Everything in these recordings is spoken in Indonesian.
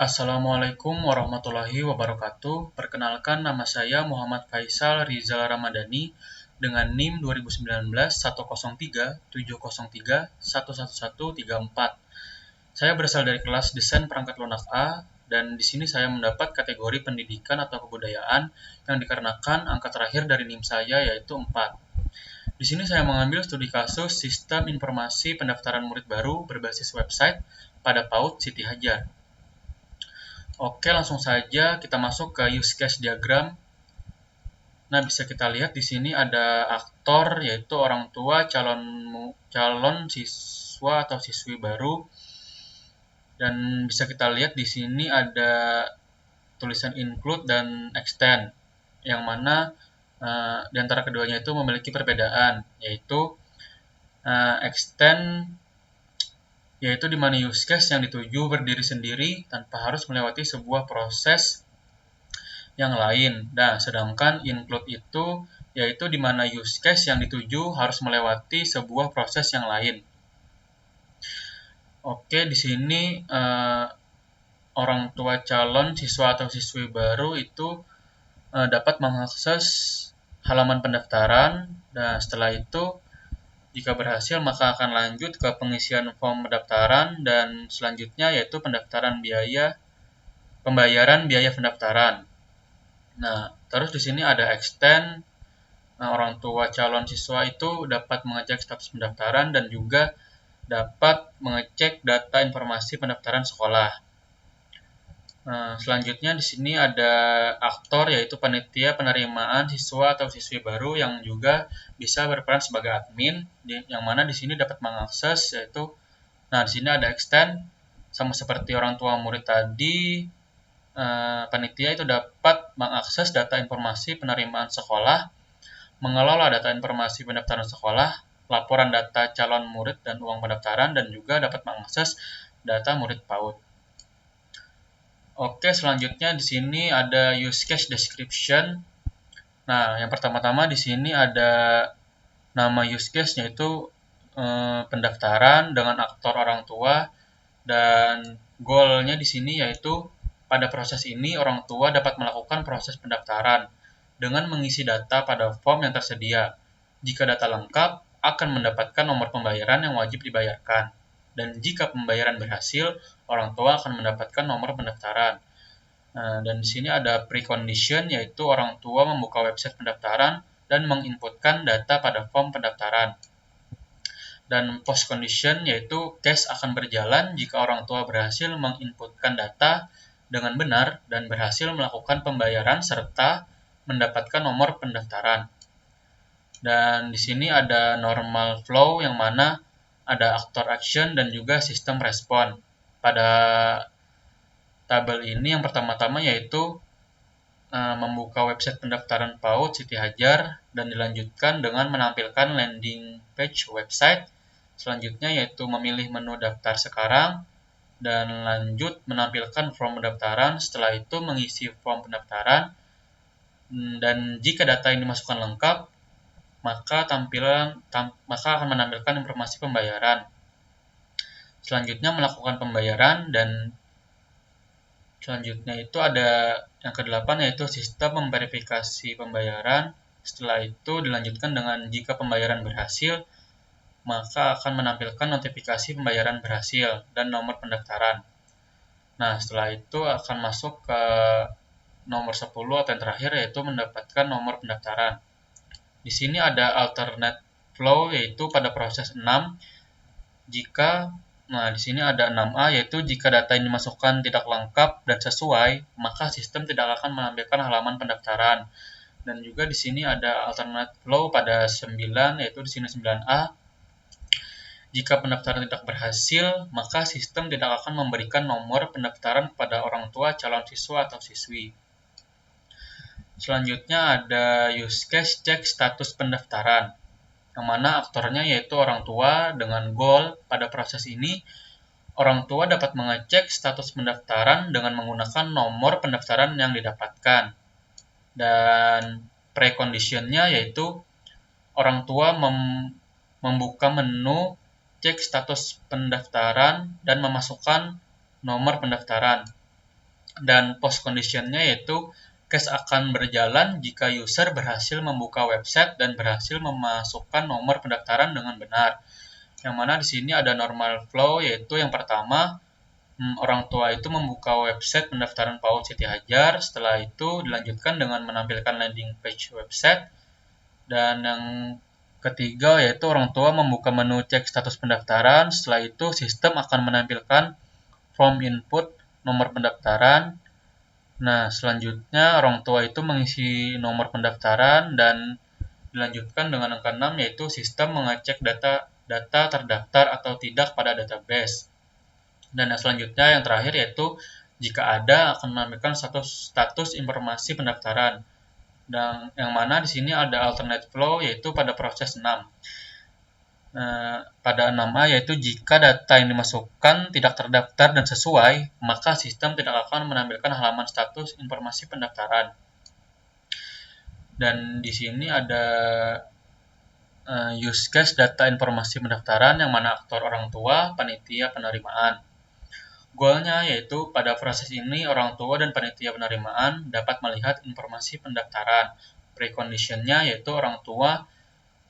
Assalamualaikum warahmatullahi wabarakatuh. Perkenalkan, nama saya Muhammad Faisal Rizal Ramadhani dengan NIM 2019 103 703 11134. Saya berasal dari kelas Desain Perangkat Lunak A, dan di sini saya mendapat kategori pendidikan atau kebudayaan yang dikarenakan angka terakhir dari NIM saya yaitu 4. Di sini saya mengambil studi kasus Sistem Informasi Pendaftaran Murid Baru berbasis website pada PAUD Siti Hajar. Oke, langsung saja kita masuk ke use case diagram. Nah, bisa kita lihat di sini ada aktor, yaitu orang tua calon siswa atau siswi baru. Dan bisa kita lihat di sini ada tulisan include dan extend, yang mana di antara keduanya itu memiliki perbedaan, yaitu extend yaitu di mana use case yang dituju berdiri sendiri tanpa harus melewati sebuah proses yang lain. Nah, sedangkan include itu yaitu di mana use case yang dituju harus melewati sebuah proses yang lain. Oke, di sini orang tua calon siswa atau siswi baru itu dapat mengakses halaman pendaftaran. Nah, setelah itu jika berhasil, maka akan lanjut ke pengisian form pendaftaran, dan selanjutnya yaitu pembayaran biaya pendaftaran. Nah, terus di sini ada extend. Orang tua calon siswa itu dapat mengecek status pendaftaran dan juga dapat mengecek data informasi pendaftaran sekolah. Selanjutnya di sini ada aktor, yaitu panitia penerimaan siswa atau siswi baru yang juga bisa berperan sebagai admin, yang mana di sini dapat mengakses yaitu, nah di sini ada extend, sama seperti orang tua murid tadi, panitia itu dapat mengakses data informasi penerimaan sekolah, mengelola data informasi pendaftaran sekolah, laporan data calon murid dan uang pendaftaran, dan juga dapat mengakses data murid PAUD. Oke, selanjutnya di sini ada use case description. Nah, yang pertama-tama di sini ada nama use case, yaitu pendaftaran dengan aktor orang tua, dan goalnya di sini yaitu pada proses ini orang tua dapat melakukan proses pendaftaran dengan mengisi data pada form yang tersedia. Jika data lengkap, akan mendapatkan nomor pembayaran yang wajib dibayarkan. Dan jika pembayaran berhasil, orang tua akan mendapatkan nomor pendaftaran. Dan di sini ada precondition, yaitu orang tua membuka website pendaftaran dan menginputkan data pada form pendaftaran. Dan post condition, yaitu case akan berjalan jika orang tua berhasil menginputkan data dengan benar dan berhasil melakukan pembayaran serta mendapatkan nomor pendaftaran. Dan di sini ada normal flow, yang mana ada aktor action dan juga sistem respon. Pada tabel ini yang pertama-tama yaitu membuka website pendaftaran PAUD Siti Hajar dan dilanjutkan dengan menampilkan landing page website. Selanjutnya yaitu memilih menu daftar sekarang dan lanjut menampilkan form pendaftaran. Setelah itu mengisi form pendaftaran, dan jika data ini dimasukkan lengkap, maka akan menampilkan informasi pembayaran. Selanjutnya melakukan pembayaran, dan selanjutnya itu ada yang ke-8 yaitu sistem memverifikasi pembayaran. Setelah itu dilanjutkan dengan jika pembayaran berhasil, maka akan menampilkan notifikasi pembayaran berhasil dan nomor pendaftaran. Nah, setelah itu akan masuk ke nomor 10 atau yang terakhir, yaitu mendapatkan nomor pendaftaran. Di sini ada alternate flow, yaitu pada proses 6. Di sini ada 6A, yaitu jika data ini dimasukkan tidak lengkap dan sesuai, maka sistem tidak akan menampilkan halaman pendaftaran. Dan juga di sini ada alternate flow pada 9, yaitu di sini 9A. Jika pendaftaran tidak berhasil, maka sistem tidak akan memberikan nomor pendaftaran kepada orang tua calon siswa atau siswi. Selanjutnya ada use case cek status pendaftaran, yang mana aktornya yaitu orang tua dengan goal pada proses ini. Orang tua dapat mengecek status pendaftaran dengan menggunakan nomor pendaftaran yang didapatkan. Dan preconditionnya yaitu orang tua membuka menu cek status pendaftaran dan memasukkan nomor pendaftaran. Dan post conditionnya yaitu case akan berjalan jika user berhasil membuka website dan berhasil memasukkan nomor pendaftaran dengan benar. Yang mana di sini ada normal flow, yaitu yang pertama, orang tua itu membuka website pendaftaran PAUD Siti Hajar. Setelah itu dilanjutkan dengan menampilkan landing page website. Dan yang ketiga yaitu orang tua membuka menu cek status pendaftaran. Setelah itu sistem akan menampilkan form input nomor pendaftaran. Nah, selanjutnya orang tua itu mengisi nomor pendaftaran dan dilanjutkan dengan angka 6, yaitu sistem mengecek data terdaftar atau tidak pada database. Dan yang selanjutnya yang terakhir yaitu jika ada akan menampilkan status informasi pendaftaran. Dan yang mana di sini ada alternate flow yaitu pada proses 6. Pada 6A yaitu jika data yang dimasukkan tidak terdaftar dan sesuai, maka sistem tidak akan menampilkan halaman status informasi pendaftaran. Dan di sini ada use case data informasi pendaftaran yang mana aktor orang tua, panitia penerimaan. Goalnya yaitu pada proses ini orang tua dan panitia penerimaan dapat melihat informasi pendaftaran. Preconditionnya yaitu orang tua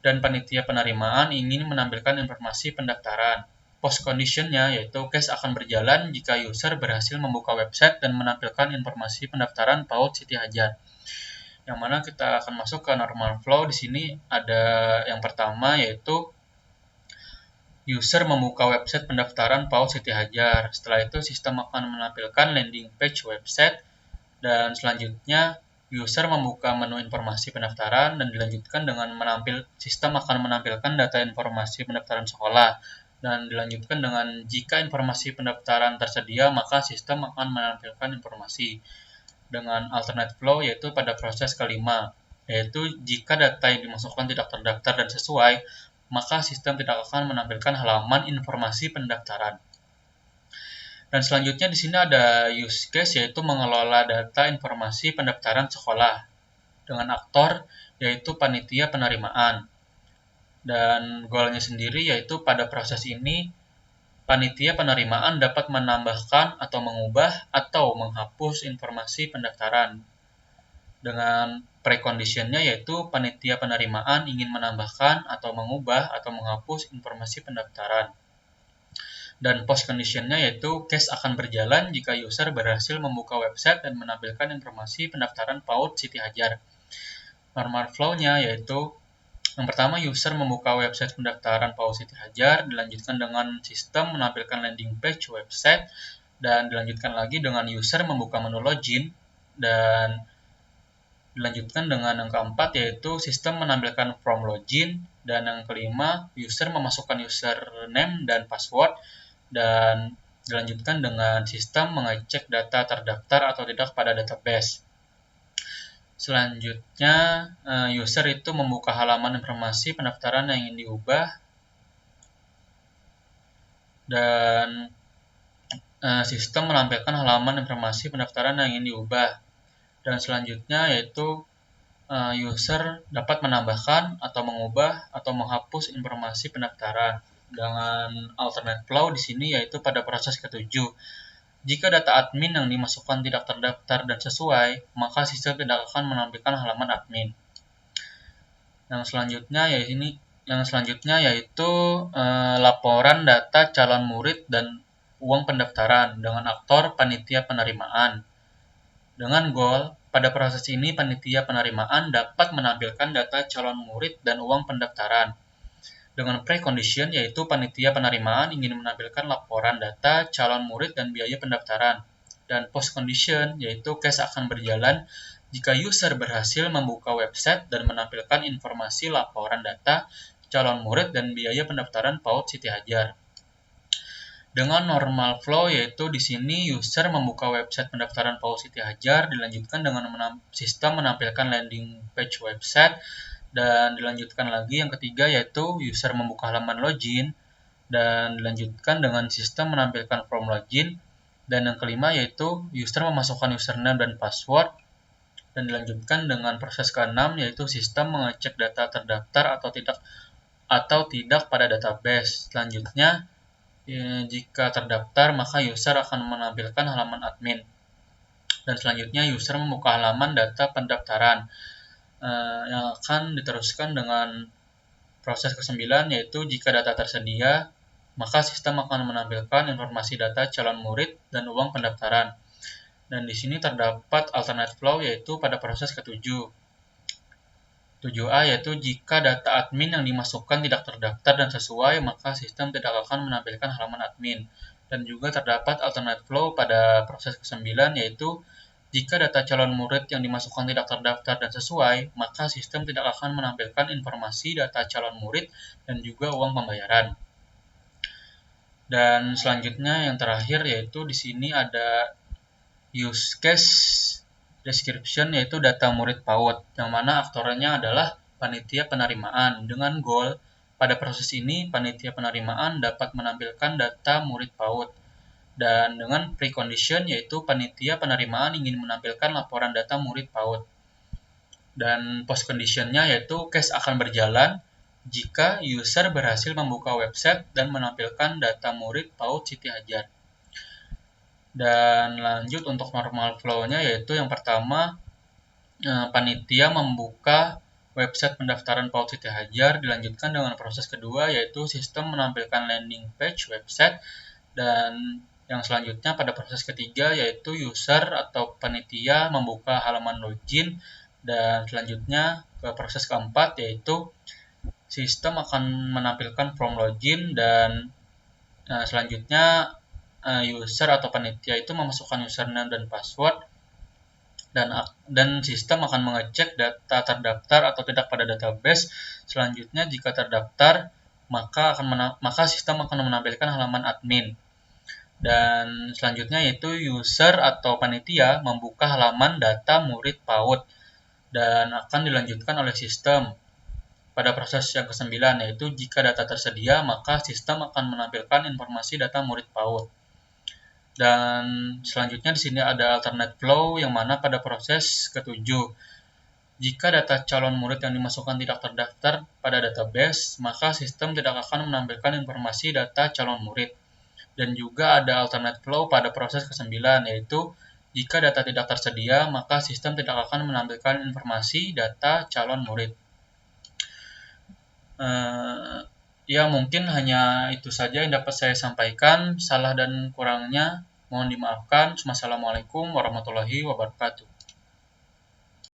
dan panitia penerimaan ingin menampilkan informasi pendaftaran. Post conditionnya yaitu case akan berjalan jika user berhasil membuka website dan menampilkan informasi pendaftaran PAUD Siti Hajar. Yang mana kita akan masuk ke normal flow. Di sini ada yang pertama yaitu user membuka website pendaftaran PAUD Siti Hajar. Setelah itu sistem akan menampilkan landing page website dan selanjutnya user membuka menu informasi pendaftaran dan dilanjutkan dengan sistem akan menampilkan data informasi pendaftaran sekolah dan dilanjutkan dengan jika informasi pendaftaran tersedia maka sistem akan menampilkan informasi dengan alternate flow yaitu pada proses kelima, yaitu jika data yang dimasukkan tidak terdaftar dan sesuai maka sistem tidak akan menampilkan halaman informasi pendaftaran. Dan selanjutnya di sini ada use case yaitu mengelola data informasi pendaftaran sekolah dengan aktor yaitu panitia penerimaan. Dan goalnya sendiri yaitu pada proses ini panitia penerimaan dapat menambahkan atau mengubah atau menghapus informasi pendaftaran. Dengan preconditionnya yaitu panitia penerimaan ingin menambahkan atau mengubah atau menghapus informasi pendaftaran. Dan post conditionnya yaitu case akan berjalan jika user berhasil membuka website dan menampilkan informasi pendaftaran PAUD Siti Hajar. Normal flow-nya yaitu yang pertama user membuka website pendaftaran PAUD Siti Hajar, dilanjutkan dengan sistem menampilkan landing page website, dan dilanjutkan lagi dengan user membuka menu login, dan dilanjutkan dengan yang keempat yaitu sistem menampilkan form login, dan yang kelima user memasukkan username dan password, dan dilanjutkan dengan sistem mengecek data terdaftar atau tidak pada database. Selanjutnya user itu membuka halaman informasi pendaftaran yang ingin diubah dan sistem menampilkan halaman informasi pendaftaran yang ingin diubah. Dan selanjutnya yaitu user dapat menambahkan atau mengubah atau menghapus informasi pendaftaran dengan alternate flow di sini yaitu pada proses ketujuh. Jika data admin yang dimasukkan tidak terdaftar dan sesuai, maka sistem tidak akan menampilkan halaman admin. Yang selanjutnya yaitu laporan data calon murid dan uang pendaftaran dengan aktor panitia penerimaan. Dengan goal, pada proses ini panitia penerimaan dapat menampilkan data calon murid dan uang pendaftaran. Dengan precondition yaitu panitia penerimaan ingin menampilkan laporan data calon murid dan biaya pendaftaran. Dan post condition yaitu case akan berjalan jika user berhasil membuka website dan menampilkan informasi laporan data calon murid dan biaya pendaftaran PAUD Siti Hajar. Dengan normal flow yaitu di sini user membuka website pendaftaran PAUD Siti Hajar, dilanjutkan dengan sistem menampilkan landing page website, dan dilanjutkan lagi yang ketiga yaitu user membuka halaman login, dan dilanjutkan dengan sistem menampilkan form login, dan yang kelima yaitu user memasukkan username dan password, dan dilanjutkan dengan proses ke-6 yaitu sistem mengecek data terdaftar atau tidak pada database. Selanjutnya jika terdaftar maka user akan menampilkan halaman admin. Dan selanjutnya user membuka halaman data pendaftaran yang akan diteruskan dengan proses ke-9, yaitu jika data tersedia, maka sistem akan menampilkan informasi data calon murid dan uang pendaftaran. Dan di sini terdapat alternate flow, yaitu pada proses ke-7. 7A yaitu jika data admin yang dimasukkan tidak terdaftar dan sesuai, maka sistem tidak akan menampilkan halaman admin. Dan juga terdapat alternate flow pada proses ke-9, yaitu jika data calon murid yang dimasukkan tidak terdaftar dan sesuai, maka sistem tidak akan menampilkan informasi data calon murid dan juga uang pembayaran. Dan selanjutnya yang terakhir yaitu di sini ada use case description, yaitu data murid PAUD, yang mana aktornya adalah panitia penerimaan dengan goal pada proses ini panitia penerimaan dapat menampilkan data murid PAUD, dan dengan precondition yaitu panitia penerimaan ingin menampilkan laporan data murid PAUD. Dan post conditionnya yaitu case akan berjalan jika user berhasil membuka website dan menampilkan data murid PAUD Siti Hajar. Dan lanjut untuk normal flow-nya, yaitu yang pertama panitia membuka website pendaftaran PAUD Siti Hajar, dilanjutkan dengan proses kedua yaitu sistem menampilkan landing page website, dan yang selanjutnya pada proses ketiga yaitu user atau panitia membuka halaman login, dan selanjutnya ke proses keempat yaitu sistem akan menampilkan form login, dan selanjutnya user atau panitia itu memasukkan username dan password, dan sistem akan mengecek data terdaftar atau tidak pada database. Selanjutnya jika terdaftar, maka sistem akan menampilkan halaman admin. Dan selanjutnya yaitu user atau panitia membuka halaman data murid PAUD dan akan dilanjutkan oleh sistem pada proses yang ke-9, yaitu jika data tersedia, maka sistem akan menampilkan informasi data murid PAUD. Dan selanjutnya di sini ada alternate flow, yang mana pada proses ke-7, jika data calon murid yang dimasukkan tidak terdaftar pada database, maka sistem tidak akan menampilkan informasi data calon murid. Dan juga ada alternate flow pada proses ke-9, yaitu jika data tidak tersedia, maka sistem tidak akan menampilkan informasi data calon murid. Ya, mungkin hanya itu saja yang dapat saya sampaikan. Salah dan kurangnya mohon dimaafkan. Wassalamualaikum warahmatullahi wabarakatuh.